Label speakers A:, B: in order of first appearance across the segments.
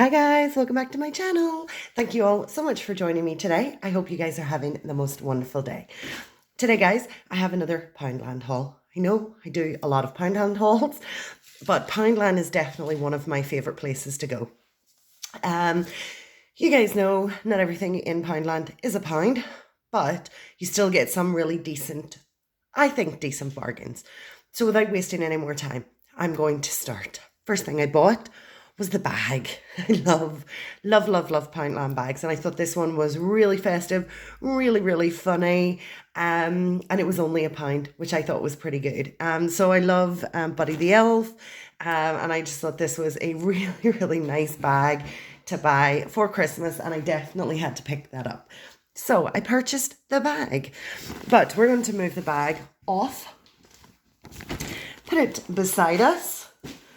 A: Hi guys, welcome back to my channel. Thank you all so much for joining me today. I hope you guys are having the most wonderful day. Today guys, I have another Poundland haul. I know I do a lot of Poundland hauls, but Poundland is definitely one of my favourite places to go. You guys know not everything in Poundland is a pound, but you still get some really decent, I think decent bargains. So without wasting any more time, I'm going to start. First thing I bought was the bag. I love Poundland bags, and I thought this one was really festive, really funny, and it was only £1, which I thought was pretty good. So I love Buddy the Elf, and I just thought this was a really nice bag to buy for Christmas, and I definitely had to pick that up. So I purchased the bag, but we're going to move the bag off, put it beside us,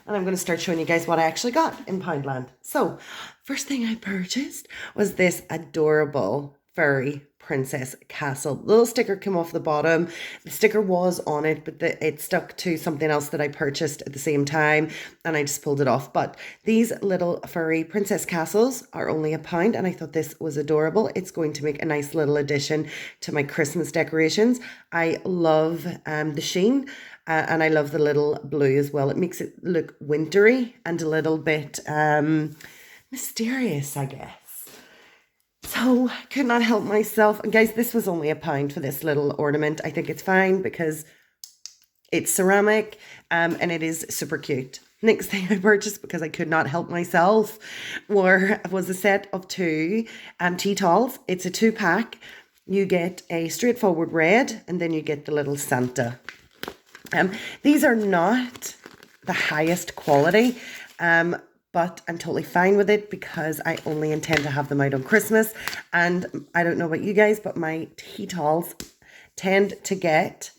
A: and I'm going to start showing you guys what I actually got in Poundland. So, first thing I purchased was this adorable furry princess castle. The little sticker came off the bottom. The sticker was on it, but it stuck to something else that I purchased at the same time, and I just pulled it off. But these little furry princess castles are only £1, and I thought this was adorable. It's going to make a nice little addition to my Christmas decorations. I love the sheen. And I love the little blue as well. It makes it look wintry and a little bit mysterious, I guess. So I could not help myself. And guys, this was only £1 for this little ornament. I think it's fine because it's ceramic and it is super cute. Next thing I purchased, because I could not help myself, was a set of two tea towels. It's a 2-pack. You get a straightforward red, and then you get the little Santa. These are not the highest quality, but I'm totally fine with it because I only intend to have them out on Christmas. And I don't know about you guys, but my tea towels tend to get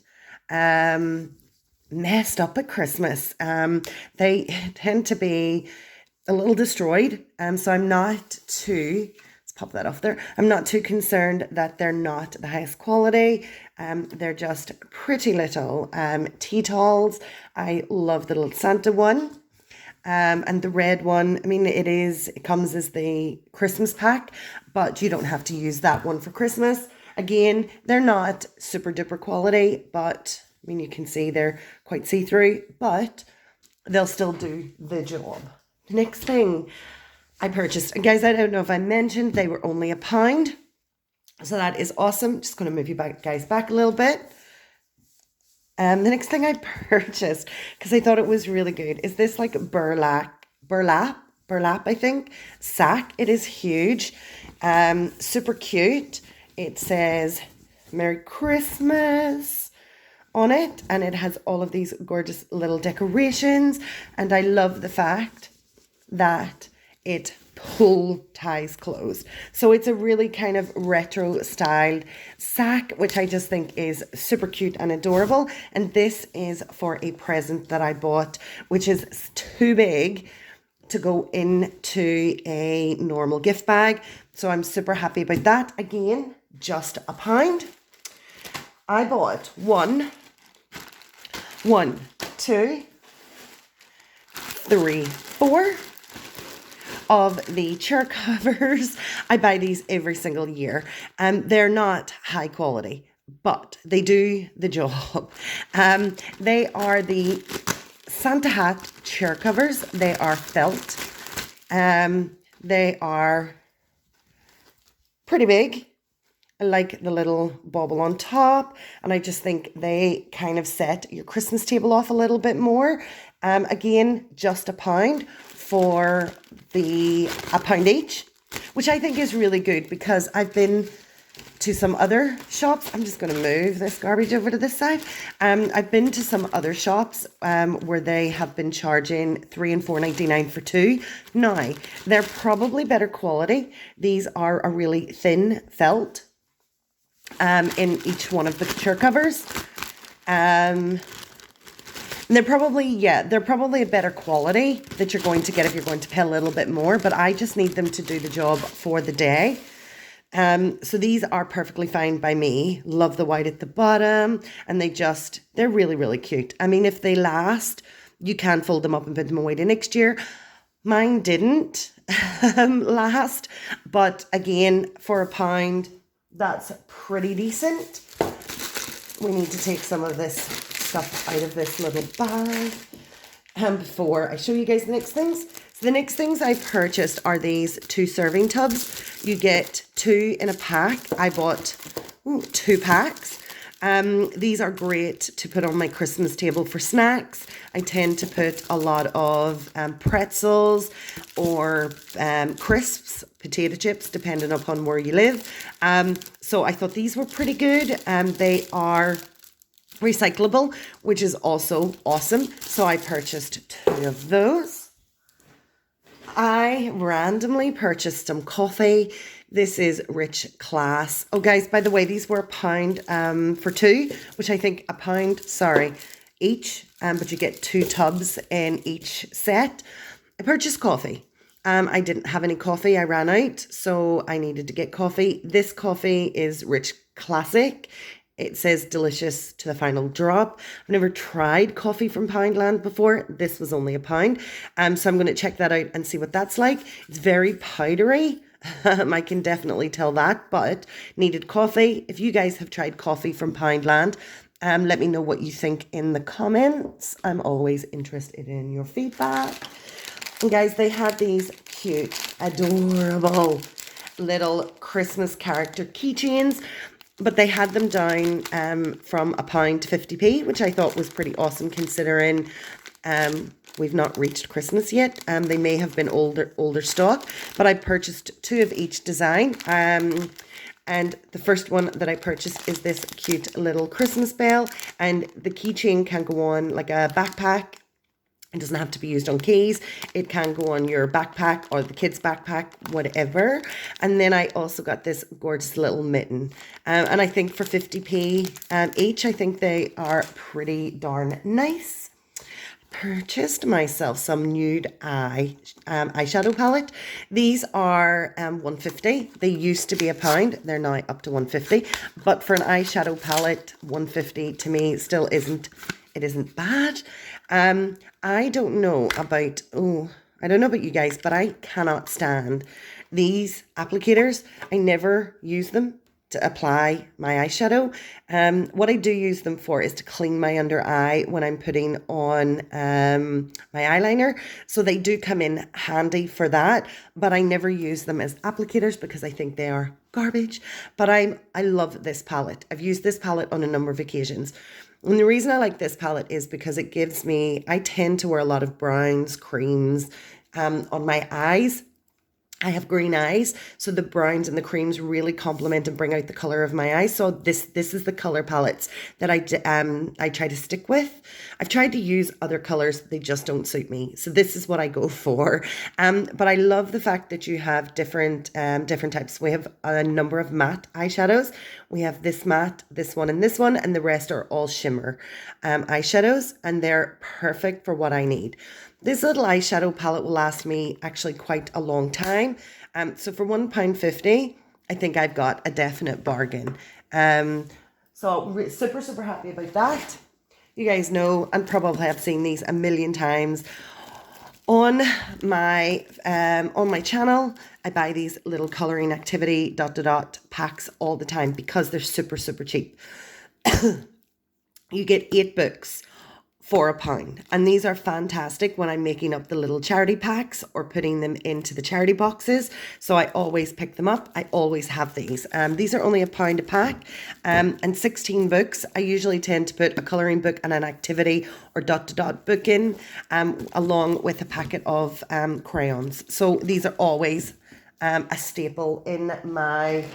A: messed up at Christmas. They tend to be a little destroyed, so I'm not too... pop that off there. I'm not too concerned that they're not the highest quality. They're just pretty little tea towels. I love the little Santa one. And the red one, I mean, it comes as the Christmas pack, but you don't have to use that one for Christmas. Again, they're not super duper quality, but I mean, you can see they're quite see-through, but they'll still do the job. The next thing I purchased, and guys, I don't know if I mentioned, they were only £1. So that is awesome. Just going to move you back a little bit. The next thing I purchased, because I thought it was really good, is this like burlap, I think, sack. It is huge, super cute. It says Merry Christmas on it, and it has all of these gorgeous little decorations. And I love the fact that it pull ties closed. So it's a really kind of retro styled sack, which I just think is super cute and adorable. And this is for a present that I bought, which is too big to go into a normal gift bag. So I'm super happy about that. Again, just £1. I bought one, two, three, four of the chair covers. I buy these every single year. They're not high quality, but they do the job. They are the Santa hat chair covers. They are felt. They are pretty big. I like the little bauble on top, and I just think they kind of set your Christmas table off a little bit more. Again, just £1 for £1 each, which I think is really good because I've been to some other shops. I'm just going to move this garbage over to this side. I've been to some other shops where they have been charging £3 and £4.99 for two. Now, they're probably better quality. These are a really thin felt in each one of the chair covers. They're probably a better quality that you're going to get if you're going to pay a little bit more, but I just need them to do the job for the day. So these are perfectly fine by me. Love the white at the bottom, and they're really cute. I mean, if they last, you can fold them up and put them away to next year. Mine didn't last, but again, for £1, that's pretty decent. We need to take some of this stuff out of this little bag before I show you guys the next things. So the next things I purchased are these 2 serving tubs. You get 2 in a pack. I bought 2 packs. These are great to put on my Christmas table for snacks. I tend to put a lot of pretzels or crisps, potato chips, depending upon where you live. So I thought these were pretty good. They are recyclable, which is also awesome. So I purchased 2 of those. I randomly purchased some coffee. This is Rich Class. Oh, guys, by the way, these were £1 for 2, which I think £1, each. But you get 2 tubs in each set. I purchased coffee. I didn't have any coffee. I ran out, so I needed to get coffee. This coffee is Rich Classic. It says delicious to the final drop. I've never tried coffee from Poundland before. This was only £1. So I'm going to check that out and see what that's like. It's very powdery. I can definitely tell that, but needed coffee. If you guys have tried coffee from Poundland, let me know what you think in the comments. I'm always interested in your feedback. And guys, they had these cute, adorable little Christmas character keychains, but they had them down from £1 to 50p, which I thought was pretty awesome considering we've not reached Christmas yet. They may have been older stock, but I purchased 2 of each design. And the first one that I purchased is this cute little Christmas bell, and the keychain can go on like a backpack. It doesn't have to be used on keys. It can go on your backpack or the kids' backpack, whatever. And then I also got this gorgeous little mitten. And I think for 50p each, I think they are pretty darn nice. Purchased myself some nude eyeshadow palette. These are 150. They used to be £1. They're now up to 150. But for an eyeshadow palette, 150 to me still isn't bad. I don't know about you guys, but I cannot stand these applicators. I never use them to apply my eyeshadow. What I do use them for is to clean my under eye when I'm putting on my eyeliner. So they do come in handy for that, but I never use them as applicators because I think they are garbage. But I love this palette. I've used this palette on a number of occasions. And the reason I like this palette is because it gives me, I tend to wear a lot of browns, creams on my eyes. I have green eyes, so the browns and the creams really complement and bring out the color of my eyes. So this is the color palettes that I try to stick with. I've tried to use other colors, they just don't suit me. So this is what I go for. But I love the fact that you have different types. We have a number of matte eyeshadows. We have this matte, this one, and the rest are all shimmer eyeshadows, and they're perfect for what I need. This little eyeshadow palette will last me actually quite a long time. So for £1.50, I think I've got a definite bargain. So super happy about that. You guys know and probably have seen these a million times on my channel. I buy these little colouring activity ... packs all the time because they're super cheap. You get 8 books for £1, and these are fantastic when I'm making up the little charity packs or putting them into the charity boxes. So I always pick them up. I always have these. These are only £1 a pack, and 16 books. I usually tend to put a colouring book and an activity or ... book in, along with a packet of crayons. So these are always a staple in my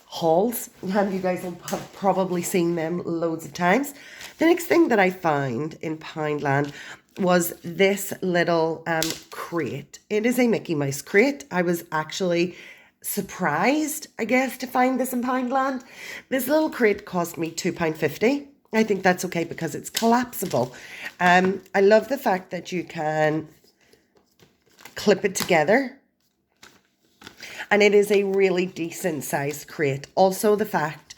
A: hauls, and you guys will have probably seen them loads of times. The next thing that I found in Poundland was this little crate. It is a Mickey Mouse crate. I was actually surprised, I guess, to find this in Poundland. This little crate cost me £2.50. I think that's okay because it's collapsible. I love the fact that you can clip it together, and it is a really decent sized crate. Also the fact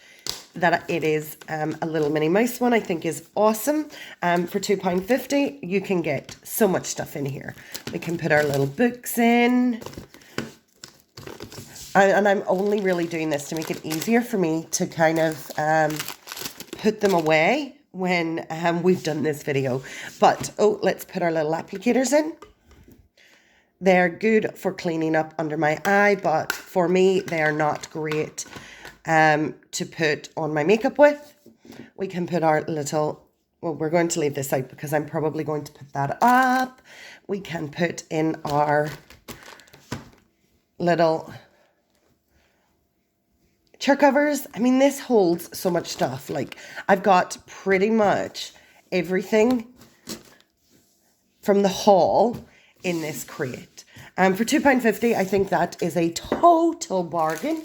A: that it is a little Minnie Mouse one. I think is awesome. For £2.50, you can get so much stuff in here. We can put our little books in. And I'm only really doing this to make it easier for me to kind of put them away when we've done this video. But, oh, let's put our little applicators in. They're good for cleaning up under my eye, but for me, they are not great to put on my makeup with. We can put our little, well, we're going to leave this out because I'm probably going to put that up. We can put in our little chair covers. I mean, this holds so much stuff. Like, I've got pretty much everything from the haul in this crate. For £2.50, I think that is a total bargain.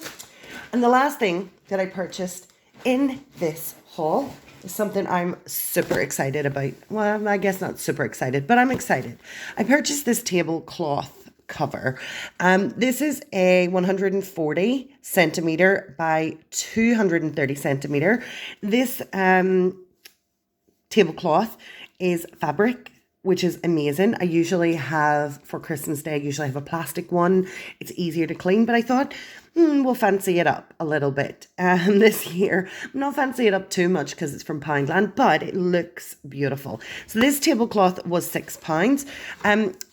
A: And the last thing that I purchased in this haul is something I'm super excited about. Well, I guess not super excited, but I'm excited. I purchased this tablecloth cover. This is a 140 centimeter by 230 centimeter. This tablecloth is fabric, which is amazing. I usually have, for Christmas Day, I usually have a plastic one. It's easier to clean, but I thought, we'll fancy it up a little bit. This year, I'm not fancy it up too much because it's from Poundland, but it looks beautiful. So this tablecloth was £6.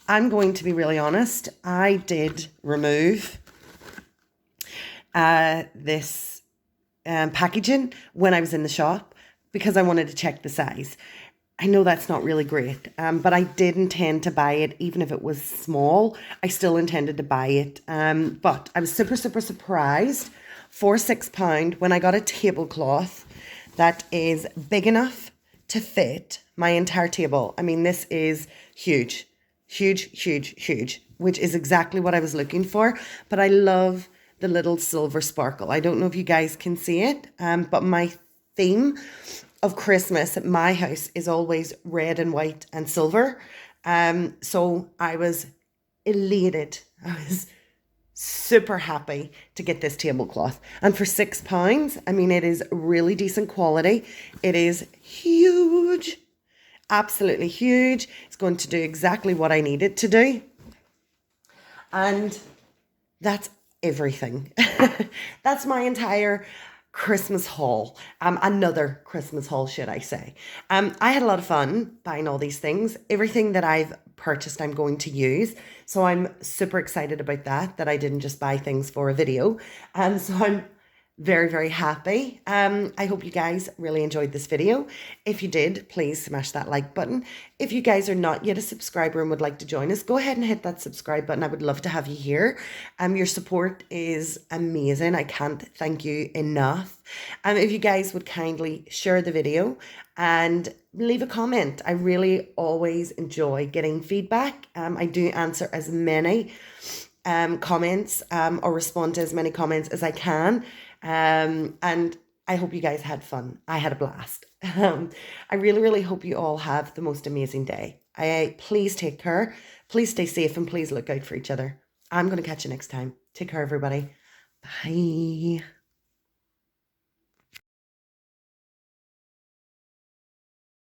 A: I'm going to be really honest. I did remove this packaging when I was in the shop because I wanted to check the size. I know that's not really great, but I did intend to buy it, even if it was small. I still intended to buy it, but I was super, super surprised for £6 when I got a tablecloth that is big enough to fit my entire table. I mean, this is huge, huge, huge, huge, which is exactly what I was looking for. But I love the little silver sparkle. I don't know if you guys can see it, but my theme of Christmas at my house is always red and white and silver. So I was elated. I was super happy to get this tablecloth. And for £6, I mean, it is really decent quality. It is huge, absolutely huge. It's going to do exactly what I need it to do. And that's everything. That's my entire Christmas haul. Another Christmas haul, should I say. I had a lot of fun buying all these things. Everything that I've purchased, I'm going to use. So I'm super excited about that I didn't just buy things for a video. So I'm very, very happy. I hope you guys really enjoyed this video. If you did, please smash that like button. If you guys are not yet a subscriber and would like to join us, go ahead and hit that subscribe button. I would love to have you here. Your support is amazing. I can't thank you enough. If you guys would kindly share the video and leave a comment. I really always enjoy getting feedback. I do answer as many comments or respond to as many comments as I can. And I hope you guys had fun. I had a blast. I really, really hope you all have the most amazing day. Please take care. Please stay safe and please look out for each other. I'm going to catch you next time. Take care, everybody. Bye.